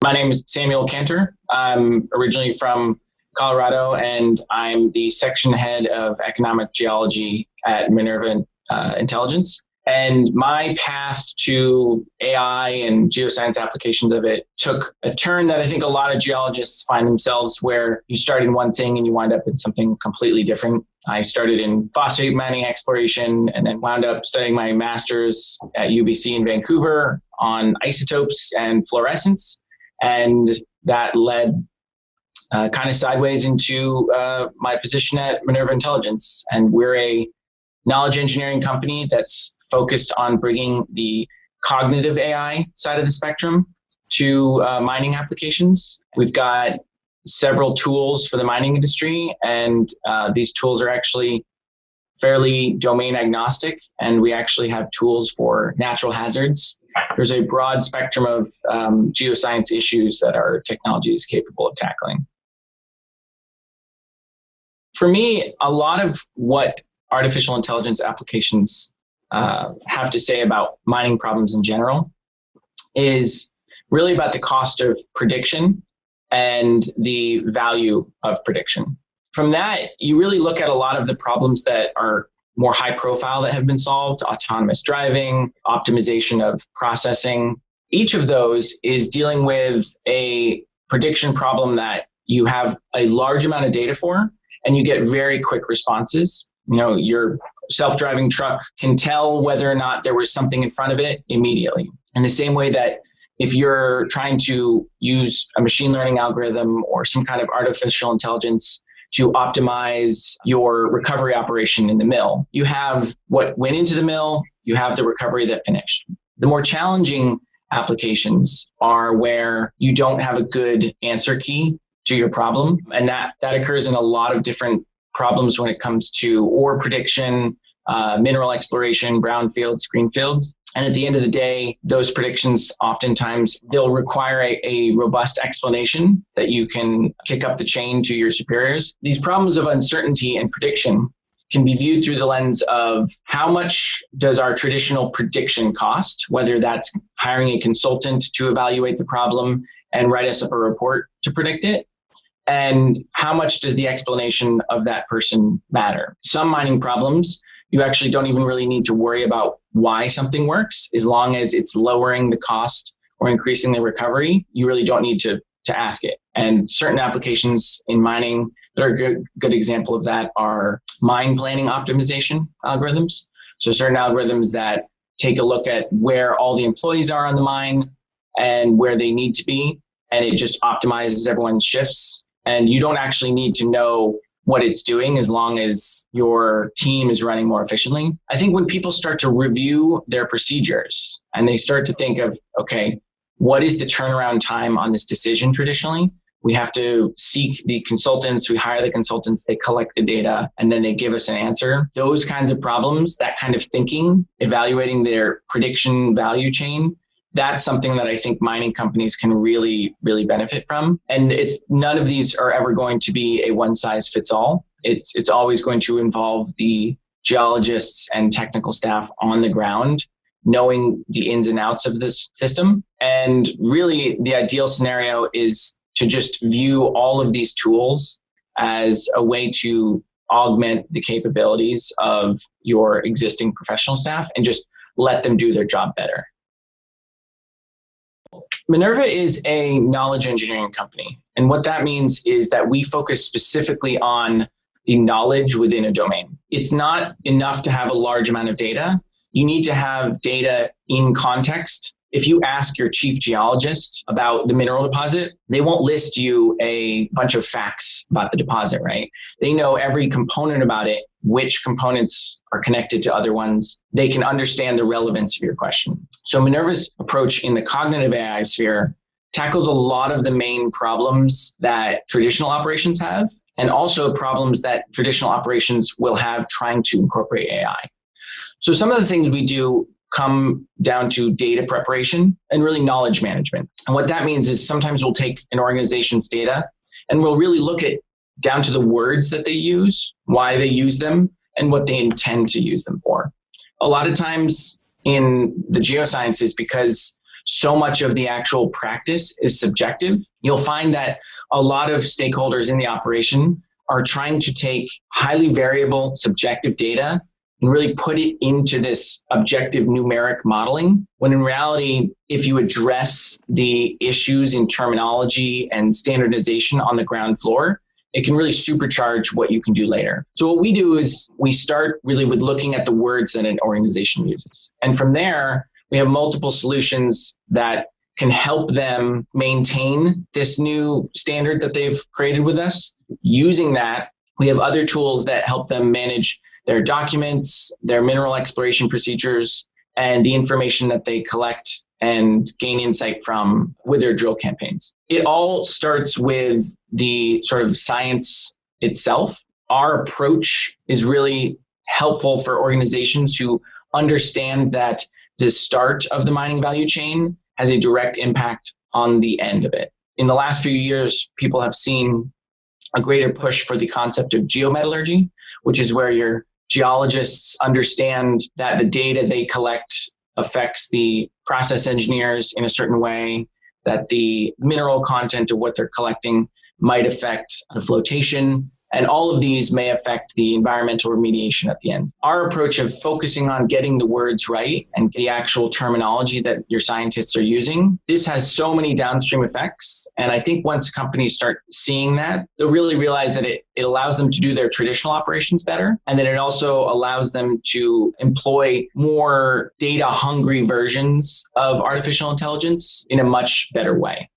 My name is Samuel Cantor. I'm originally from Colorado, and I'm the section head of economic geology at Minerva Intelligence. And my path to AI and geoscience applications of it took a turn that I think a lot of geologists find themselves, where you start in one thing and you wind up in something completely different. I started in phosphate mining exploration and then wound up studying my master's at UBC in Vancouver on isotopes and fluorescence. And that led kind of sideways into my position at Minerva Intelligence. And we're a knowledge engineering company that's focused on bringing the cognitive AI side of the spectrum to mining applications. We've got several tools for the mining industry, and these tools are actually fairly domain agnostic, and we actually have tools for natural hazards. There's a broad spectrum of geoscience issues that our technology is capable of tackling. For me, a lot of what artificial intelligence applications have to say about mining problems in general is really about the cost of prediction and the value of prediction. From that, you really look at a lot of the problems that are more high profile that have been solved: autonomous driving, optimization of processing. Each of those is dealing with a prediction problem that you have a large amount of data for, and you get very quick responses. Your self-driving truck can tell whether or not there was something in front of it immediately. In the same way that if you're trying to use a machine learning algorithm or some kind of artificial intelligence to optimize your recovery operation in the mill, you have what went into the mill, you have the recovery that finished. The more challenging applications are where you don't have a good answer key to your problem. And that occurs in a lot of different problems when it comes to ore prediction, mineral exploration, brownfields, greenfields. And at the end of the day, those predictions, oftentimes, they'll require a robust explanation that you can kick up the chain to your superiors. These problems of uncertainty and prediction can be viewed through the lens of how much does our traditional prediction cost, whether that's hiring a consultant to evaluate the problem and write us up a report to predict it, and how much does the explanation of that person matter. Some mining problems, you actually don't even really need to worry about why something works. As long as it's lowering the cost or increasing the recovery, you really don't need to ask it. And certain applications in mining that are a good example of that are mine planning optimization algorithms. So certain algorithms that take a look at where all the employees are on the mine and where they need to be, and it just optimizes everyone's shifts. And you don't actually need to know what it's doing as long as your team is running more efficiently. I think when people start to review their procedures and they start to think of, okay, what is the turnaround time on this decision traditionally? We have to seek the consultants, we hire the consultants, they collect the data, and then they give us an answer. Those kinds of problems, that kind of thinking, evaluating their prediction value chain, that's something that I think mining companies can really, really benefit from. And none of these are ever going to be a one size fits all. It's always going to involve the geologists and technical staff on the ground knowing the ins and outs of this system. And really the ideal scenario is to just view all of these tools as a way to augment the capabilities of your existing professional staff and just let them do their job better. Minerva is a knowledge engineering company. And what that means is that we focus specifically on the knowledge within a domain. It's not enough to have a large amount of data. You need to have data in context. If you ask your chief geologist about the mineral deposit, they won't list you a bunch of facts about the deposit, right? They know every component about it, which components are connected to other ones. They can understand the relevance of your question. So Minerva's approach in the cognitive AI sphere tackles a lot of the main problems that traditional operations have, and also problems that traditional operations will have trying to incorporate AI. So some of the things we do come down to data preparation and really knowledge management. And what that means is sometimes we'll take an organization's data and we'll really look at down to the words that they use, why they use them, and what they intend to use them for. A lot of times in the geosciences, because so much of the actual practice is subjective, you'll find that a lot of stakeholders in the operation are trying to take highly variable subjective data and really put it into this objective numeric modeling, when in reality, if you address the issues in terminology and standardization on the ground floor, it can really supercharge what you can do later. So what we do is we start really with looking at the words that an organization uses. And from there, we have multiple solutions that can help them maintain this new standard that they've created with us. Using that, we have other tools that help them manage their documents, their mineral exploration procedures, and the information that they collect and gain insight from with their drill campaigns. It all starts with the sort of science itself. Our approach is really helpful for organizations who understand that the start of the mining value chain has a direct impact on the end of it. In the last few years, people have seen a greater push for the concept of Geo Metallurgy, which is where your geologists understand that the data they collect affects the process engineers in a certain way, that the mineral content of what they're collecting might affect the flotation, and all of these may affect the environmental remediation at the end. Our approach of focusing on getting the words right and the actual terminology that your scientists are using, this has so many downstream effects. And I think once companies start seeing that, they'll really realize that it allows them to do their traditional operations better. And then it also allows them to employ more data-hungry versions of artificial intelligence in a much better way.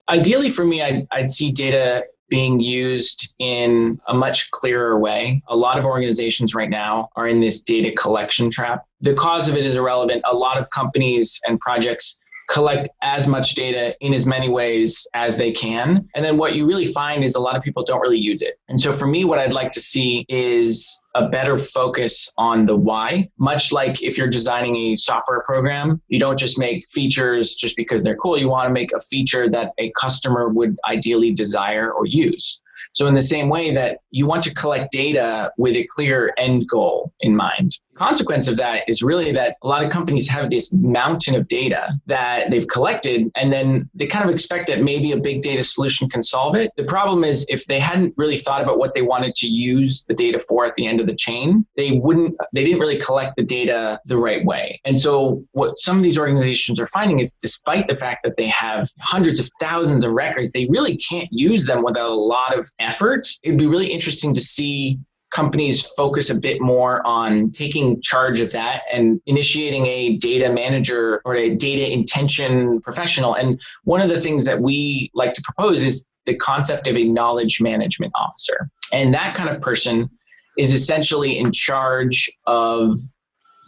Ideally for me, I'd see data being used in a much clearer way. A lot of organizations right now are in this data collection trap. The cause of it is irrelevant. A lot of companies and projects collect as much data in as many ways as they can. And then what you really find is a lot of people don't really use it. And so for me, what I'd like to see is a better focus on the why. Much like if you're designing a software program, you don't just make features just because they're cool. You want to make a feature that a customer would ideally desire or use. So in the same way that you want to collect data with a clear end goal in mind. The consequence of that is really that a lot of companies have this mountain of data that they've collected, and then they kind of expect that maybe a big data solution can solve it. The problem is if they hadn't really thought about what they wanted to use the data for at the end of the chain, they didn't really collect the data the right way. And so what some of these organizations are finding is despite the fact that they have hundreds of thousands of records, they really can't use them without a lot of effort. It'd be really interesting to see companies focus a bit more on taking charge of that and initiating a data manager or a data intention professional. And one of the things that we like to propose is the concept of a knowledge management officer. And that kind of person is essentially in charge of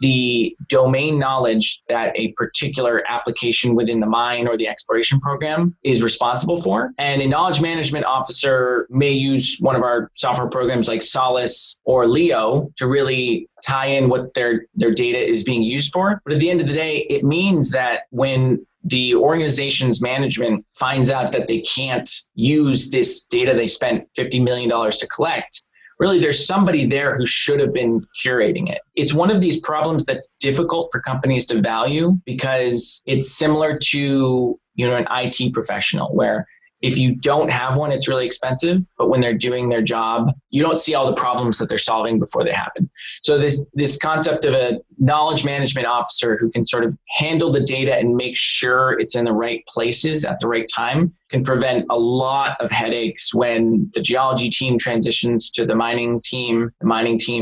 the domain knowledge that a particular application within the mine or the exploration program is responsible for. And a knowledge management officer may use one of our software programs like Solace or Leo to really tie in what their data is being used for. But at the end of the day, it means that when the organization's management finds out that they can't use this data they spent $50 million to collect, really, there's somebody there who should have been curating it. It's one of these problems that's difficult for companies to value because it's similar to, an IT professional where if you don't have one, it's really expensive, but when they're doing their job, you don't see all the problems that they're solving before they happen. So this concept of a knowledge management officer who can sort of handle the data and make sure it's in the right places at the right time can prevent a lot of headaches when the geology team transitions to the mining team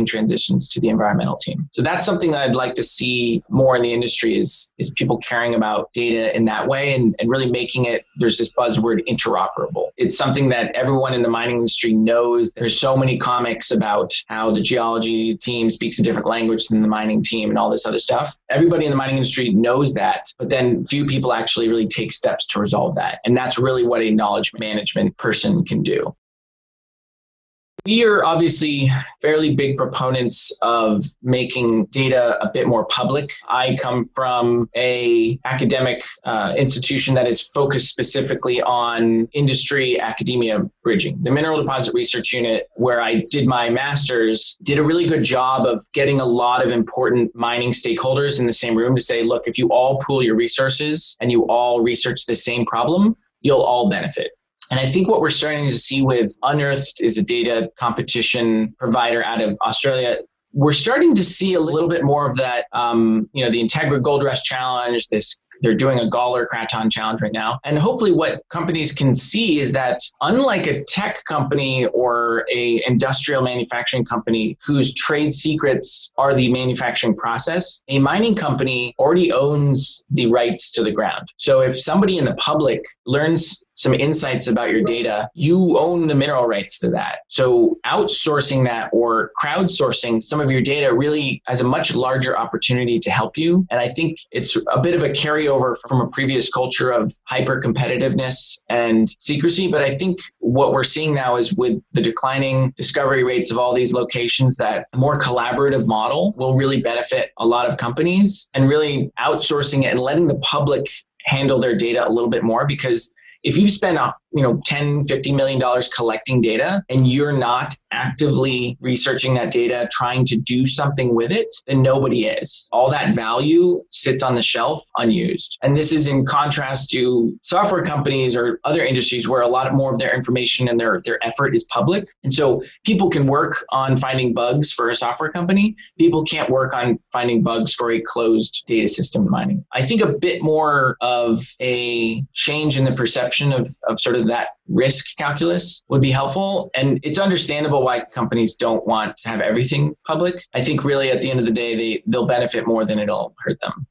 transitions to the environmental team. So that's something that I'd like to see more in the industry is people caring about data in that way and really making it, there's this buzzword, interoperable. It's something that everyone in the mining industry knows. There's so many comics about how the geology team speaks a different language than the mining team and all this other stuff. Everybody in the mining industry knows that, but then few people actually really take steps to resolve that. And that's really what a knowledge management person can do. We are obviously fairly big proponents of making data a bit more public. I come from a academic institution that is focused specifically on industry academia bridging. The Mineral Deposit Research Unit, where I did my master's, did a really good job of getting a lot of important mining stakeholders in the same room to say, look, if you all pool your resources and you all research the same problem, you'll all benefit. And I think what we're starting to see with Unearthed is a data competition provider out of Australia. We're starting to see a little bit more of that, the Integra Gold Rush Challenge, they're doing a Gawler Craton Challenge right now. And hopefully what companies can see is that unlike a tech company or a industrial manufacturing company whose trade secrets are the manufacturing process, a mining company already owns the rights to the ground. So if somebody in the public learns some insights about your data, you own the mineral rights to that. So outsourcing that or crowdsourcing some of your data really has a much larger opportunity to help you. And I think it's a bit of a carryover from a previous culture of hyper competitiveness and secrecy. But I think what we're seeing now is with the declining discovery rates of all these locations, that a more collaborative model will really benefit a lot of companies, and really outsourcing it and letting the public handle their data a little bit more. Because if you spend $10, $50 million collecting data and you're not actively researching that data, trying to do something with it, then nobody is. All that value sits on the shelf unused. And this is in contrast to software companies or other industries where a lot more of their information and their effort is public. And so people can work on finding bugs for a software company. People can't work on finding bugs for a closed data system mining. I think a bit more of a change in the perception of sort of that risk calculus would be helpful. And it's understandable why companies don't want to have everything public. I think really at the end of the day, they'll benefit more than it'll hurt them.